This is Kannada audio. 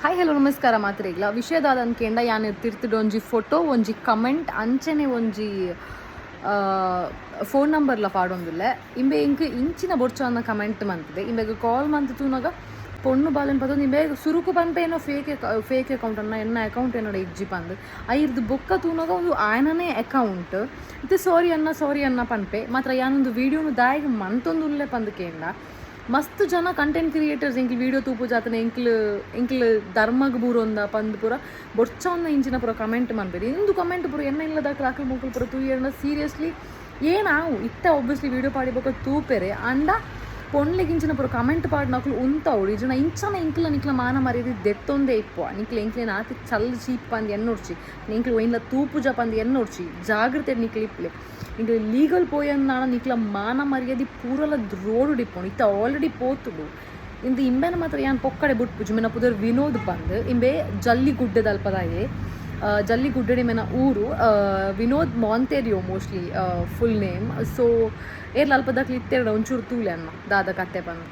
ಹಾಯ್ ಹಲೋ ನಮಸ್ಕಾರ ಮಾತ್ರೆಗ್ಲ ವಿಷಯದಾದ ಅನ್ಕೇಂಡ ಯಾನ್ ತಿರ್ತಿಡು ಒಂಜಿ ಫೋಟೋ ಒಂಜಿ ಕಮೆಂಟ್ ಅಂಚನೆ ಒಂಜಿ ಫೋನ್ ನಂಬರ್ಲ ಪಾಡೊಂದುಲ್ಲೆ ಇಂಬೆ ಇಂಕ್ ಇಂಚಿನ ಬೊರ್ಚ ಅನ್ನ ಕಮೆಂಟ್ ಮಂತಿದೆ ಇಂಬೆಗ್ ಕಾಲ್ ಮಂತ್ ತೂನಗ ಪೊಣ್ಣು ಬಾಲೆನ್ ಪತ್ತೊಂದು ಇಂಬೆ ಸುರುಕು ಪನ್ಪೆ ಏನೋ ಫೇಕ್ ಅಕೌಂಟ್ ಅನ್ನ ಎನ್ನ ಅಕೌಂಟ್ ಏನೋ ಇಜ್ಜಿ ಪಂದ್ ಐರ್ದು ಬೊಕ್ಕ ತೂನಗ ಒಂದು ಆಯನನೇ ಅಕೌಂಟ್ ಇದು ಸಾರಿ ಅನ್ನ ಪನ್ಪೆ ಮಾತ್ರ ಯಾನೊಂದು ವೀಡಿಯೋನು ದಾಯಿಗೆ ಮಂತೊಂದು ಉಲ್ಲೆ ಪಂದ್ ಕೇಂಡ ಮಸ್ತ್ ಜನ ಕಂಟೆಂಟ್ ಕ್ರಿಯೇಟರ್ಸ್ ಇಂಕ್ಲು ವೀಡಿಯೋ ತೂಪು ಜಾತನೆ ಇಂಕ್ಲು ಧರ್ಮಗ್ ಬೂರೊಂದ ಪಂದ್ ಪೂರ ಬೊರ್ಚೊಂದ ಇಂಚಿನ ಪೂರ ಕಮೆಂಟ್ ಮನ್ಪೇರಿ ಇಂದು ಕಮೆಂಟ್ ಪೂರ ಎನ್ನ ಇಲ್ಲದ ಕ್ರಾಕಲ್ ಮುಕ್ಕಲು ಪೂರ ತೂಯರ್ನ ಸೀರಿಯಸ್ಲಿ ಏನಾವು ಇತ್ತ ಒಬ್ವಿಯಸ್ಲಿ ವೀಡಿಯೋ ಪಾಡಿಬೇಕು ತೂಪೆರೆ ಅಂಡ ಪೊಣ್ಲೆಗಿಂಚಿನ ಪೂರ ಕಮೆಂಟ್ ಪಾಡ್ನಕ್ಲು ಉಂತವಡು ಇಜನ ಇಂಚನ ನಿಕ್ಲ ಮಾನ ಮರ್ಯಾದೆ ದೆತ್ತೊಂದೇ ಇಪ್ಪು ನಿಕ್ಲ ಎಂಕ್ಲೇನ ಆತಿ ಚಲ್ ಚೀಪ್ ಪಂದ್ ಎನ್ನೊಡ್ಚಿ ನಿಕ್ಲು ಒಯ್ಲ ತೂಪುಜ ಪಂದ್ ಎನ್ನೊಡ್ಚಿ ಜಾಗ್ರತೆ ನಿಕ್ಲು ಇಪ್ಲೆ ಇಂಕ ಲೀಗಲ್ ಪೋಯನ್ನಾಣ ನಿಕ್ಲ ಮಾನ ಮರ್ಯಾದೆ ಪೂರಲ ರೋಡು ಡಿಪ್ಪುಂಡು ಇತ್ತ ಆಲ್ರೆಡಿ ಪೋತುಡು ಇಂದು ಇಂಬೆನ ಮಾತ್ರ ಯಾನ್ ಪೊಕ್ಕಡೆ ಬುಟ್ಪುಜು ಮೆನ ಪುದರ್ ವಿನೋದ್ ಪಂದ್ ಇಂಬೆ ಜಲ್ಲಿಗುಡ್ಡೆ ದಲ್ಪದಾಯೆ ಜಲ್ಲಿಗುಡ್ಡೆ ಮೆನ ಊರು Vinod Monteiro mostly full name so ಏರ್ಲ ಅಲ್ಪದಕ್ಲಿ ಇತ್ತೆರಡ ಒಂಚೂರು ತೂಲೆ ಅನ್ನ ದಾದ ಕತ್ತೆ ಪಂದ್